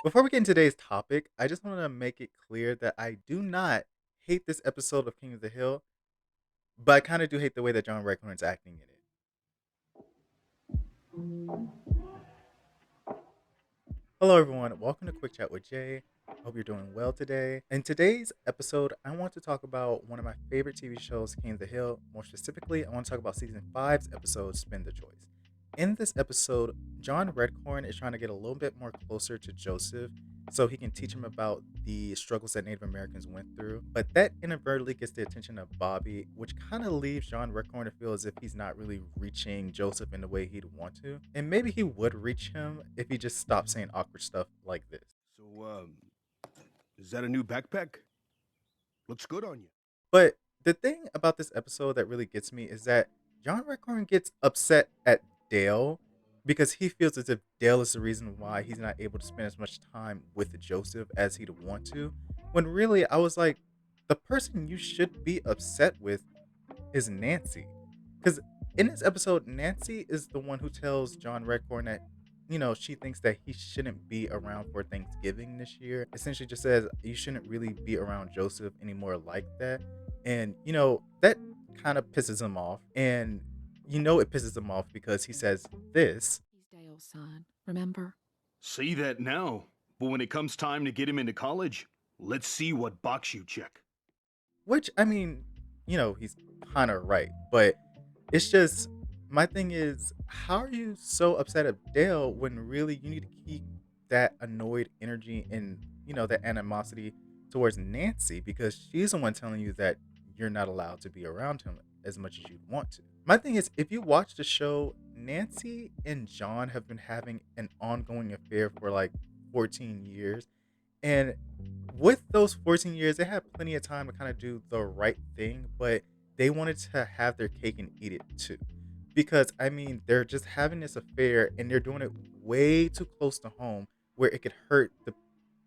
Before we get into today's topic, I just want to make it clear that I do not hate this episode of King of the Hill, but I kind of do hate the way that John Redcorn's acting in it. Hello, everyone. Welcome to Quick Chat with Jay. Hope you're doing well today. In today's episode, I want to talk about one of my favorite TV shows, King of the Hill. More specifically, I want to talk about season five's episode, Spin the Choice. In this episode, John Redcorn is trying to get a little bit more closer to Joseph so he can teach him about the struggles that Native Americans went through. But that inadvertently gets the attention of Bobby, which kind of leaves John Redcorn to feel as if he's not really reaching Joseph in the way he'd want to. And maybe he would reach him if he just stopped saying awkward stuff like this. So, is that a new backpack? Looks good on you. But the thing about this episode that really gets me is that John Redcorn gets upset at Dale because he feels as if Dale is the reason why he's not able to spend as much time with Joseph as he'd want to. When really, I was like, the person you should be upset with is Nancy. Because in this episode, Nancy is the one who tells John Redcorn that, she thinks that he shouldn't be around for Thanksgiving this year. Essentially just says you shouldn't really be around Joseph anymore like that. And, that kind of pisses him off. And it pisses him off because he says this. He's Dale's son, remember? See that now. But when it comes time to get him into college, let's see what box you check. Which, I mean, he's kind of right. But it's just, my thing is, how are you so upset at Dale when really you need to keep that annoyed energy and, that animosity towards Nancy because she's the one telling you that you're not allowed to be around him as much as you'd want to. My thing is, if you watch the show, Nancy and John have been having an ongoing affair for like 14 years. And with those 14 years, they had plenty of time to kind of do the right thing, but they wanted to have their cake and eat it too. Because, I mean, they're just having this affair and they're doing it way too close to home where it could hurt the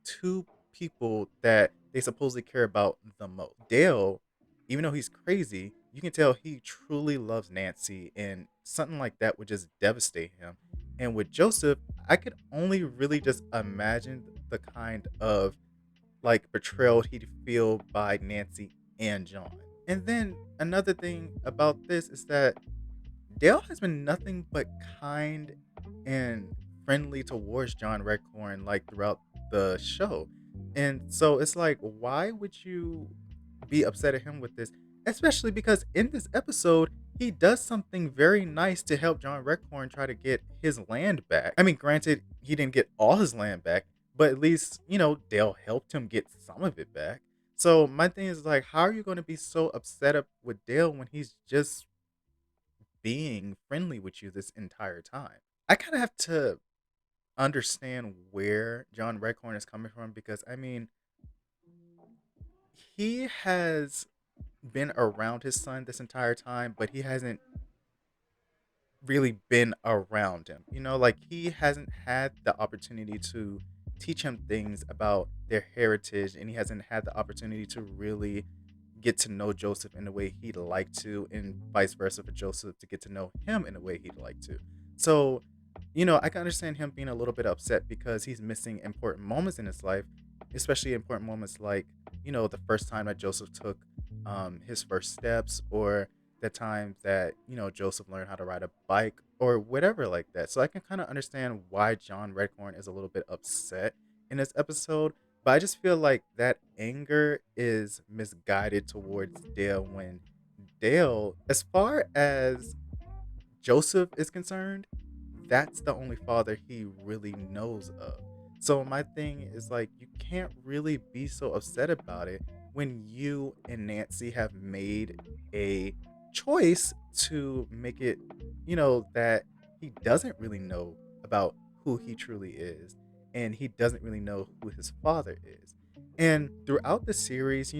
two people that they supposedly care about the most. Dale, even though he's crazy, you can tell he truly loves Nancy, and something like that would just devastate him. And with Joseph, I could only really just imagine the kind of like betrayal he'd feel by Nancy and John. And then another thing about this is that Dale has been nothing but kind and friendly towards John Redcorn like throughout the show. And so it's like, why would you be upset at him with this? Especially because in this episode, he does something very nice to help John Redcorn try to get his land back. I mean, granted, he didn't get all his land back, but at least, Dale helped him get some of it back. So my thing is like, how are you going to be so upset up with Dale when he's just being friendly with you this entire time? I kind of have to understand where John Redcorn is coming from because I mean, he has been around his son this entire time, but he hasn't really been around him. Like he hasn't had the opportunity to teach him things about their heritage, and he hasn't had the opportunity to really get to know Joseph in the way he'd like to, and vice versa for Joseph to get to know him in the way he'd like to. So, I can understand him being a little bit upset because he's missing important moments in his life, especially important moments like, the first time that Joseph took his first steps, or the time that, Joseph learned how to ride a bike or whatever like that. So I can kind of understand why John Redcorn is a little bit upset in this episode, but I just feel like that anger is misguided towards Dale when Dale, as far as Joseph is concerned, that's the only father he really knows of. So my thing is like, you can't really be so upset about it when you and Nancy have made a choice to make it, that he doesn't really know about who he truly is, and he doesn't really know who his father is. And throughout the series,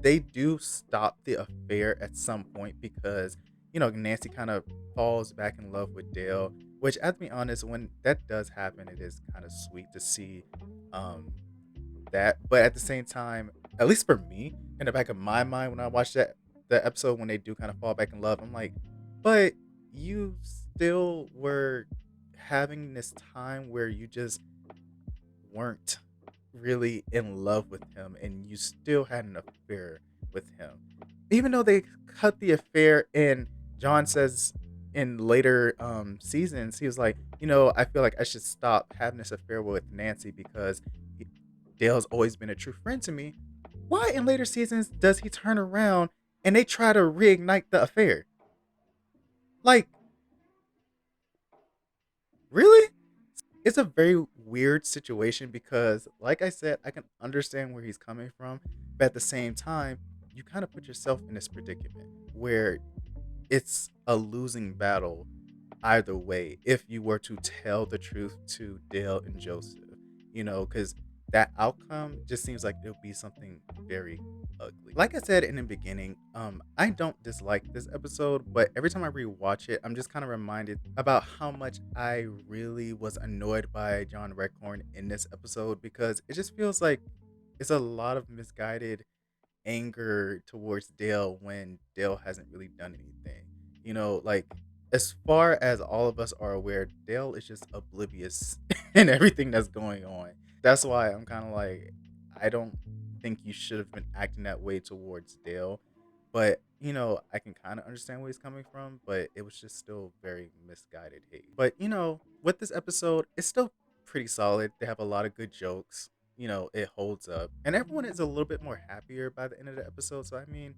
they do stop the affair at some point because, Nancy kind of falls back in love with Dale, which, to be honest, when that does happen, it is kind of sweet to see um, that. But at the same time, at least for me, in the back of my mind, when I watch the episode when they do kind of fall back in love, I'm like, but you still were having this time where you just weren't really in love with him and you still had an affair with him. Even though they cut the affair and John says in later seasons, he was like, I feel like I should stop having this affair with Nancy because he- Dale's always been a true friend to me. Why in later seasons does he turn around and they try to reignite the affair? Like, really? It's a very weird situation because, like I said, I can understand where he's coming from, but at the same time, you kind of put yourself in this predicament where it's a losing battle either way if you were to tell the truth to Dale and Joseph, because that outcome just seems like it'll be something very ugly. Like I said in the beginning, I don't dislike this episode, but every time I rewatch it, I'm just kind of reminded about how much I really was annoyed by John Redcorn in this episode because it just feels like it's a lot of misguided anger towards Dale when Dale hasn't really done anything. Like as far as all of us are aware, Dale is just oblivious in everything that's going on. That's why I'm kind of like, I don't think you should have been acting that way towards Dale. But, I can kind of understand where he's coming from, but it was just still very misguided hate. But, with this episode, it's still pretty solid. They have a lot of good jokes. It holds up. And everyone is a little bit more happier by the end of the episode. So, I mean,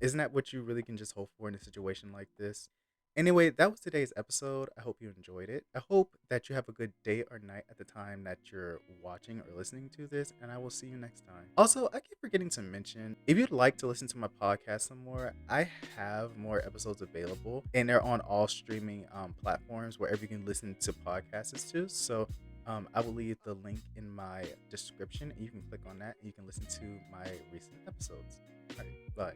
isn't that what you really can just hope for in a situation like this? Anyway, that was today's episode. I hope you enjoyed it. I hope that you have a good day or night at the time that you're watching or listening to this, and I will see you next time. Also, I keep forgetting to mention, if you'd like to listen to my podcast some more, I have more episodes available, and they're on all streaming platforms wherever you can listen to podcasts too. So I will leave the link in my description, and you can click on that, and you can listen to my recent episodes. All right, bye.